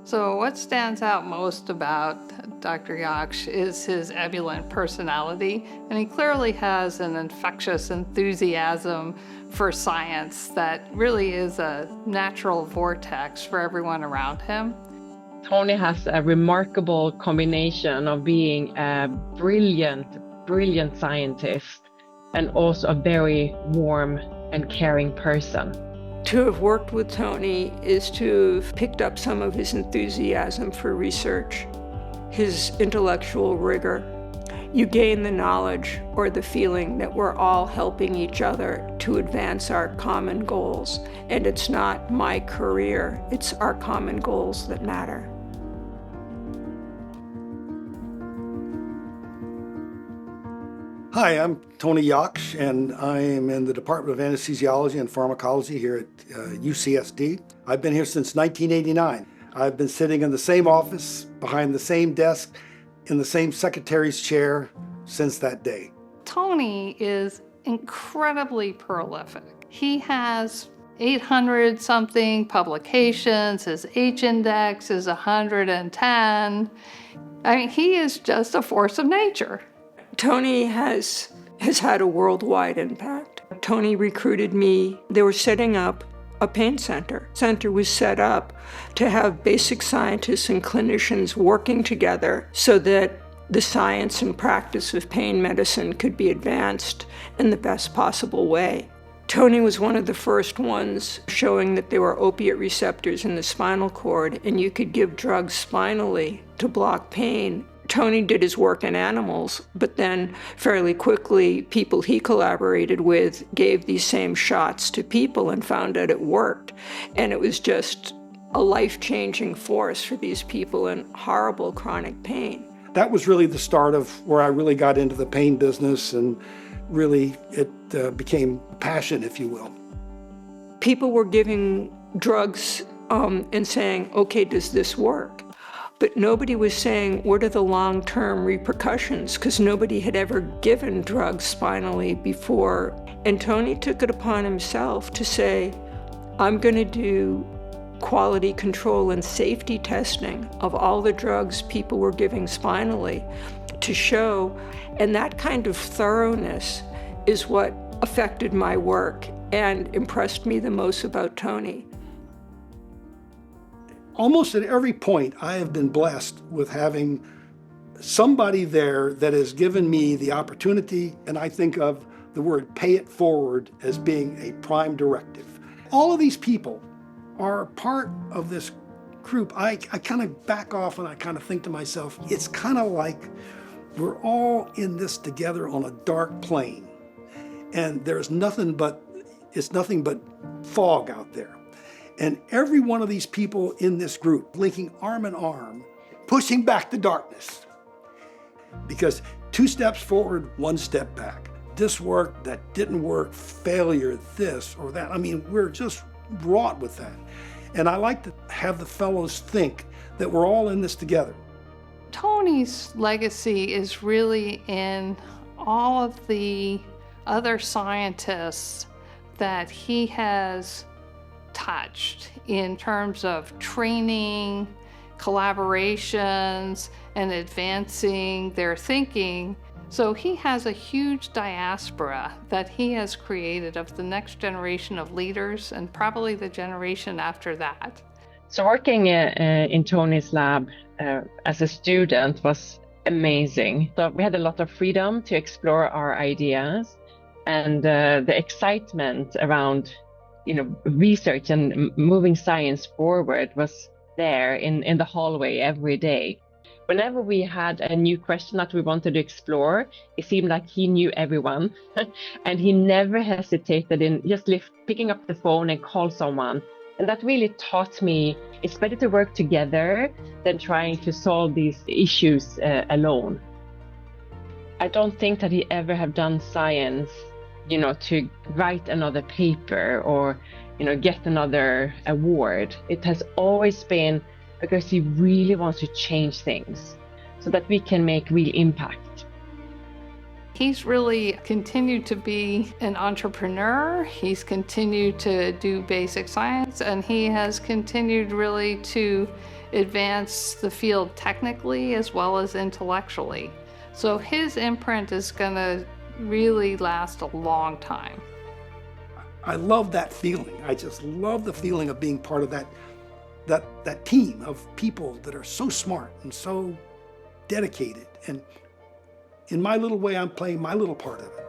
So what stands out most about Dr. Yaksh is his ebullient personality, and he clearly has an infectious enthusiasm for science that really is a natural vortex for everyone around him. Tony has a remarkable combination of being a brilliant scientist and also a very warm and caring person. To have worked with Tony is to have picked up some of his enthusiasm for research, his intellectual rigor. You gain the knowledge or the feeling that we're all helping each other to advance our common goals. And it's not my career, it's our common goals that matter. Hi, I'm Tony Yaksh, and I am in the Department of Anesthesiology and Pharmacology here at UCSD. I've been here since 1989. I've been sitting in the same office, behind the same desk, in the same secretary's chair since that day. Tony is incredibly prolific. He has 800-something publications. His H-index is 110. I mean, he is just a force of nature. Tony has had a worldwide impact. Tony recruited me. They were setting up a pain center. Center was set up to have basic scientists and clinicians working together so that the science and practice of pain medicine could be advanced in the best possible way. Tony was one of the first ones showing that there were opiate receptors in the spinal cord and you could give drugs spinally to block pain. Tony did his work in animals, but then fairly quickly, people he collaborated with gave these same shots to people and found out it worked. And it was just a life-changing force for these people in horrible chronic pain. That was really the start of where I really got into the pain business, and really it became passion, if you will. People were giving drugs and saying, okay, does this work? But nobody was saying, what are the long-term repercussions? Because nobody had ever given drugs spinally before. And Tony took it upon himself to say, I'm going to do quality control and safety testing of all the drugs people were giving spinally to show. And that kind of thoroughness is what affected my work and impressed me the most about Tony. Almost at every point, I have been blessed with having somebody there that has given me the opportunity, and I think of the word pay it forward as being a prime directive. All of these people are part of this group. I kind of back off and I kind of think to myself, it's kind of like we're all in this together on a dark plane, and it's nothing but fog out there. And every one of these people in this group, linking arm in arm, pushing back the darkness. Because 2 steps forward, 1 step back. This worked, that didn't work, failure, this or that. I mean, we're just wrought with that. And I like to have the fellows think that we're all in this together. Tony's legacy is really in all of the other scientists that he has touched in terms of training, collaborations, and advancing their thinking. So he has a huge diaspora that he has created of the next generation of leaders and probably the generation after that. So working in Tony's lab as a student was amazing. So we had a lot of freedom to explore our ideas, and the excitement around research and moving science forward was there in the hallway every day. Whenever we had a new question that we wanted to explore, it seemed like he knew everyone. And he never hesitated in just picking up the phone and call someone. And that really taught me it's better to work together than trying to solve these issues alone. I don't think that he ever have done science to write another paper or, get another award. It has always been because he really wants to change things so that we can make real impact. He's really continued to be an entrepreneur. He's continued to do basic science, and he has continued really to advance the field technically as well as intellectually. So his imprint is going to really last a long time. I love that feeling. I just love the feeling of being part of that team of people that are so smart and so dedicated. And in my little way, I'm playing my little part of it.